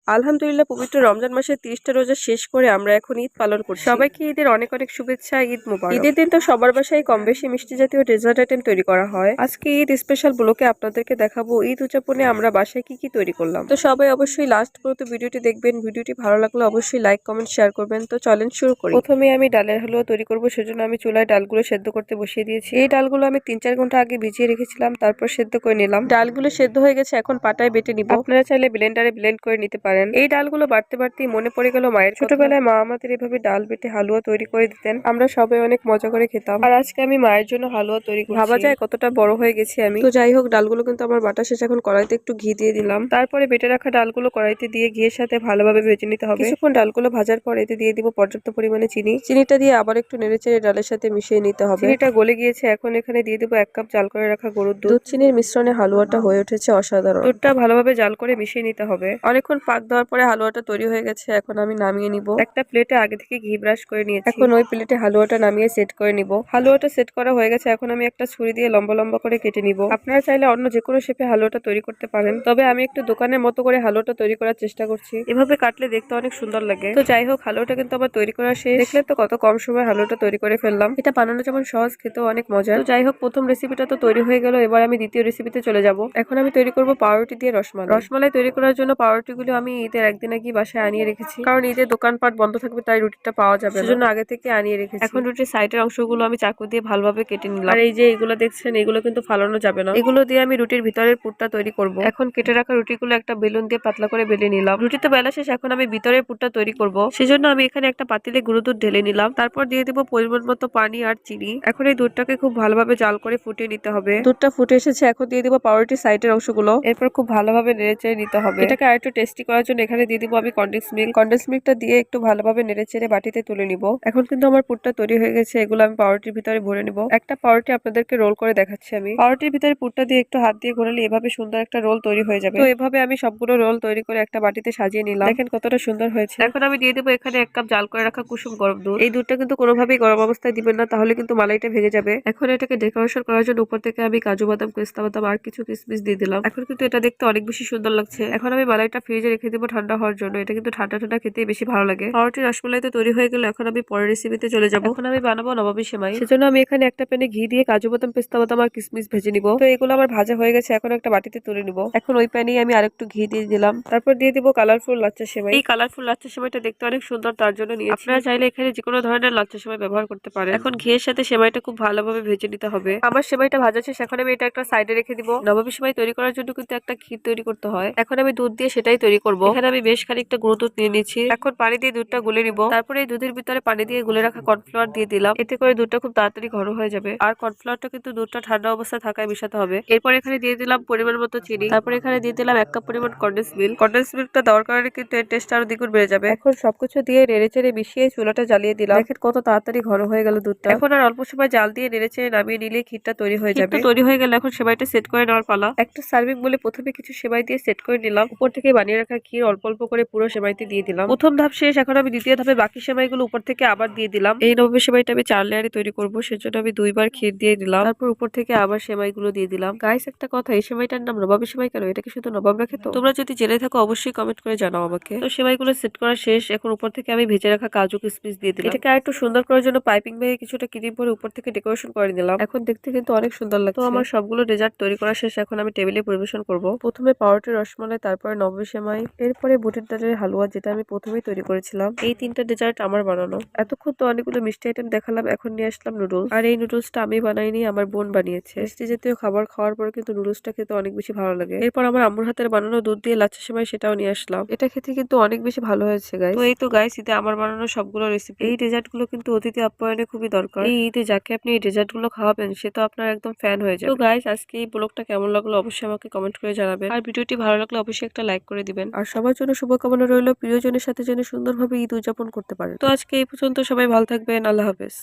আলহামদুলিল্লাহ পবিত্র রমজান মাসের 30টা রোজা শেষ করে আমরা এখন ঈদ পালন করছি। সবাইকে ঈদের অনেক অনেক শুভেচ্ছা, ঈদ মুবারক। ঈদের দিন তো সবার বাসায় কম বেশি মিষ্টি জাতীয় ডেজার্ট আইটেম তৈরি করা হয়। আজকে ঈদ স্পেশাল ব্লকে আপনাদেরকে দেখাবো ঈদ উদযাপনে আমরা বাসায় কি কি তৈরি করলাম। তো সবাই অবশ্যই লাস্ট পর্যন্ত ভিডিওটি দেখবেন। ভিডিওটি ভালো লাগলে অবশ্যই লাইক কমেন্ট শেয়ার করবেন। তো চলেন শুরু করি। প্রথমে আমি ডালের হালুয়া তৈরি করব, সেজন্য আমি চুলায় ডালগুলো সেদ্ধ করতে বসিয়ে দিয়েছি। এই ডালগুলো আমি 3-4 ঘন্টা আগে ভিজিয়ে রেখেছিলাম, তারপর সেদ্ধ করে নিলাম। ডালগুলো সেদ্ধ হয়ে গেছে, এখন পাটায় বেটে নিব। আপনারা চাইলে ব্লেন্ডারে ব্লেন্ড করে নিতে পারেন। এই ডালগুলো বাটতে বাটতেই মনে পড়ে গেল মায়ের ছোটবেলায় মা আমাদের এভাবে ডাল বেটে হালুয়া তৈরি করে দিতেন। আমরা সবাই অনেক মজা করে খেতাম। আর আজকে আমি মায়ের জন্য হালুয়া তৈরি করছি। ভাবা যায় কতটা বড় হয়ে গেছি আমি। তো যাই হোক, ডালগুলো কিন্তু আমার বাটা শেষ। এখন কড়াইতে একটু ঘি দিয়ে দিলাম। তারপরে বেটে রাখা ডালগুলো কড়াইতে দিয়ে ঘিয়ের সাথে ভালোভাবে ভেজে নিতে হবে। কিছুক্ষণ ডালগুলো ভাজার পর এতে দিয়ে দিব পর্যাপ্ত পরিমাণে চিনি। চিনিটা দিয়ে আবার একটু নেড়েচেড়ে ডালের সাথে মিশিয়ে নিতে হবে। চিনিটা গলে গিয়েছে, এখন এখানে দিয়ে দিব 1 কাপ জাল করে রাখা গরুর দুধ। দুধ চিনির মিশ্রণে হালুয়াটা হয়ে উঠেছে অসাধারণ। দুধটা ভালোভাবে জাল করে মিশিয়ে নিতে হবে। অনেকক্ষণ পাক দেওয়ার পরে হালুয়াটা তৈরি হয়ে গেছে। এখন আমি নামিয়ে নিব। একটা প্লেটে আগে থেকে ঘি ব্রাশ করে নিয়েছি। এখন ওই প্লেটে হালুয়াটা নামিয়ে সেট করে নিব। হালুয়াটা সেট করা হয়ে গেছে, এখন আমি একটা ছুরি দিয়ে লম্বা লম্বা করে কেটে নিব। আপনারা চাইলে অন্য যে কোনো শেপে হালুয়াটা তৈরি করতে পারেন, তবে আমি একটু দোকানের মতো করে হালুয়াটা তৈরি করার চেষ্টা করছি। এভাবে কাটলে দেখতে অনেক সুন্দর লাগে। তো যাই হোক, হালুয়াটা কিন্তু আমার তৈরি করা শেষ। দেখলে তো কত কম সময় হালুয়াটা তৈরি করে ফেললাম। এটা বানানো যেমন সহজ, খেতেও অনেক মজা। তো যাই হোক, প্রথম রেসিপিটা তো তৈরি হয়ে গেল। এবার আমি দ্বিতীয় রেসিপিতে চলে যাব। এখন আমি তৈরি করব পাউরুটি দিয়ে রসমালাই। রসমালাই তৈরি করার জন্য পাউরুটিগুলো আমি ঈদের একদিন আগে বাসায় আনিয়ে রেখেছি, কারণ ঈদের দোকানপাট বন্ধ থাকবে, তাই রুটিটা পাওয়া যাবে না, সেজন্য আগে থেকে আনিয়ে রেখেছি। এখন রুটির সাইডের অংশগুলো আমি চাকু দিয়ে ভালোভাবে কেটে নিলাম। আর এই যে এগুলো দেখছেন, এগুলো কিন্তু ফালানো যাবে না। এগুলো দিয়ে আমি রুটির ভিতরের পুরটা তৈরি করব। এখন কেটে রাখা রুটিগুলো একটা বেলুন দিয়ে পাতলা করে বেলে নিলাম। রুটি তো বেলা শেষ, এখন আমি ভিতরের পুরটা তৈরি করব। সেজন্য আমি এখানে একটা পাতিলে গুঁড়ো দুধ ঢেলে নিলাম। তারপর দিয়ে দেব পরিমাণ মতো পানি আর চিনি। এখন এই দুধটাকে খুব ভালোভাবে জাল করে ফুটিয়ে নিতে হবে। দুধটা ফুটে এসেছে, এখন দিয়ে দেব পাউরুটির সাইডের অংশগুলো। এরপর খুব ভালোভাবে নেড়েচেড়ে নিতে হবে। এটাকে আরেকটু টেস্টি করার জন্য এখানে দিয়ে দিব আমি কনডেন্স মিল্ক। কনডেন্স মিল্কটা দিয়ে একটু ভালোভাবে নেড়েচেড়ে বাটিতে তুলে নিব। এখন কিন্তু আমার পুরটা তৈরি হয়ে গেছে। এগুলো আমি পাউরুটির ভিতরে ভরে নিব। একটা পাউরুটি আপনাদেরকে রোল করে দেখাচ্ছি আমি। পাউরুটির ভিতরে পুরটা দিয়ে একটু হাত দিয়ে ঘোরালে এভাবে সুন্দর একটা রোল তৈরি হয়ে যাবে। তো এভাবে আমি সবগুলো রোল তৈরি করে একটা বাটিতে সাজিয়ে নিলাম। দেখেন কতটা সুন্দর হয়েছে। এখন আমি দিয়ে দেবো এখানে 1 কাপ জাল করে রাখা কুসুম গরম দুধ। এই দুধটা কিন্তু কোনোভাবেই গরম অবস্থায় দিবেন না, তাহলে কিন্তু মালাইটা ভেঙে যাবে। এখন এটাকে ডেকোরেশন করার জন্য উপর থেকে আমি কাজু বাদাম, পেস্তা বাদাম আর কিছু কিশমিশ দিয়ে দিলাম। এখন কিন্তু এটা দেখতে অনেক বেশি সুন্দর লাগছে। এখন আমি মালাইটা ফ্রিজে রেখে দিব ঠান্ডা হওয়ার জন্য। এটা কিন্তু ঠান্ডা ঠান্ডা খেতে বেশি ভালো লাগে। পাউরুটি রসমালাই তো তৈরি হয়ে গেল। এখন আমি পরের রেসিপিতে চলে যাব। এখন আমি বানাবো নবাবী সেমাই। সেজন্য আমি এখানে একটা প্যানে ঘি দিয়ে কাজু বাদাম, পেস্তা বাদাম আর কিশমিশ ভেজে নিব। তো এগুলো আমার ভাজা হয়ে গেছে, এখন একটা বাটিতে তুলে নিব। এখন ওই প্যানেই আমি আরেকটু ঘি দিয়ে দিলাম। তারপর দিয়ে দিব কালারফুল লাচ্ছা সেমাই। এই কালারফুল লাচ্ছা সেমাইটা দেখতে অনেক সুন্দর, তার জন্য নিয়েছি। আপনারা চাইলে এখানে যে কোনো ধরনের লাচ্ছা সেমাই ব্যবহার করতে পারেন। এখন ঘিয়ের সাথে সেমাইটা খুব ভালোভাবে ভেজে নিতে হবে। আমার সেমাইটা ভাজা শেষ, এখন আমি এটা একটা সাইডে রেখে দিব। নবাবী সেমাই তৈরি করার জন্য কিন্তু একটা ক্ষীর তৈরি করতে হয়। এখন আমি দুধ দিয়ে সেটাই তৈরি করব। এখানে আমি বেশ খানিকটা গুঁড়ো দুধ নিয়ে নিচ্ছি। এখন পানি দিয়ে দুধটা গুলে নিব। তারপরে এই দুধের ভিতরে পানি দিয়ে গুলে রাখা কর্নফ্লাওয়ার দিয়ে দিলাম। এতে করে দুধটা খুব তাড়াতাড়ি ঘন হয়ে যাবে। আর কর্নফ্লাওয়ারটা কিন্তু দুধটা ঠান্ডা অবস্থায় থাকায় মিশাতে হবে। এরপর এখানে দিয়ে দিলাম পরিমাণ মতো চিনি। তারপর এখানে দিয়ে দিলাম 1 কাপ পরিমাণ কনডেন্স মিল্ক। কনডেন্স মিল্কটা দেওয়ার কারণে কিন্তু এর টেস্ট আরো দ্বিগুণ বেড়ে যাবে। এখন সবকিছু দিয়ে নেড়েচেড়ে মিশিয়ে চুলাটা জ্বালিয়ে দিলাম। দেখেন কত তাড়াতাড়ি ঘন হয়ে গেল দুধটা। এখন আর অল্প সময় জাল দিয়ে নেড়েচেড়ে নামিয়ে নিলে ক্ষীরটা তৈরি হয়ে যাবে। তৈরি হয়ে গেলে এখন সেমাইটা সেট করে নেওয়ার পালা। একটা সার্ভিং বলে প্রথমে কিছু সেমাই দিয়ে সেট করে নিলাম। উপর থেকে বানিয়ে রাখা ক্ষীর অল্প অল্প করে পুরো সেমাইতে দিয়ে দিলাম। প্রথম ধাপ শেষ, এখন আমি দ্বিতীয় ধাপে বাকি সেমাইগুলো উপর থেকে আবার দিয়ে দিলাম। এই নবাবী সেমাইটা আমি 4 লেয়ারে তৈরি করব, সেজন্য আমি 2 বার ক্ষীর দিয়ে দিলাম। তারপর উপর থেকে আবার সেমাইগুলো দিয়ে দিলাম। গাইস, একটা কথা, এই সেমাইটার নাম নবাবী সেমাই কেন? এটা কি শুধু নবাবরা খেত? তোমরা যদি জেনে থাকো অবশ্যই কমেন্ট করে জানাও আমাকে। তো সেমাইগুলো সেট করা শেষ, এখন উপর থেকে আমি ভেজে রাখা কাজু কিশমিশ দিয়ে দিলাম। এটাকে আরেকটু সুন্দর করার জন্য পাইপিং ব্যাগে কিছুটা ক্রিম ভরে উপর থেকে ডেকোরেশন করে দিলাম। এখন দেখতে কিন্তু অনেক সুন্দর লাগছে। তো আমার সবগুলো ডেজার্ট তৈরি করা শেষ, এখন আমি টেবিলে পরিবেশন করব। প্রথমে পাউরুটি রসমালাই, তারপরে নবাবী সেমাই, এরপরে বুটের ডালের হালুয়া, যেটা আমি প্রথমেই তৈরি করেছিলাম। এই 3টা ডেজার্ট আমার বানানো। এতক্ষণ তো অনেকগুলো মিষ্টি আইটেম দেখালাম, এখন নিয়ে আসলাম নুডলস। আর এই নুডলসটা আমি বানাইনি, আমার বোন বানিয়েছে। মিষ্টি জাতীয় খাবার খাওয়ার পর কিন্তু নুডলসটা খেতে অনেক বেশি ভালো লাগে। এরপর আমার আম্মুর হাতের বানানো দুধ দিয়ে লাচ্ছা সেমাই, সেটাও নিয়ে আসলাম। এটা খেতে কিন্তু অনেক বেশি ভালো হয়েছে গাইস। তো এই তো গাইস, ঈদে আমার বানানো সবগুলো রেসিপি। এই ডেজার্ট গুলো কিন্তু অতিথি আপ্যায়নে খুবই দরকার। এই ঈদে যাকে আপনি এই ডেজার্ট গুলো খাওয়াবেন, সে তো আপনার একদম ফ্যান হয়ে যাবে। তো গাইস, আজকে এই ব্লগটা কেমন লাগলো অবশ্যই আমাকে কমেন্ট করে জানাবেন। আর ভিডিওটি ভালো লাগলে অবশ্যই একটা লাইক করে দিবেন। আর সবার জন্য শুভকামনা রইল প্রিয়জনের সাথে যেন সুন্দরভাবে ঈদ উদযাপন করতে পারেন। তো আজকে এই পর্যন্ত, সবাই ভালো থাকবেন। আল্লাহ হাফেজ।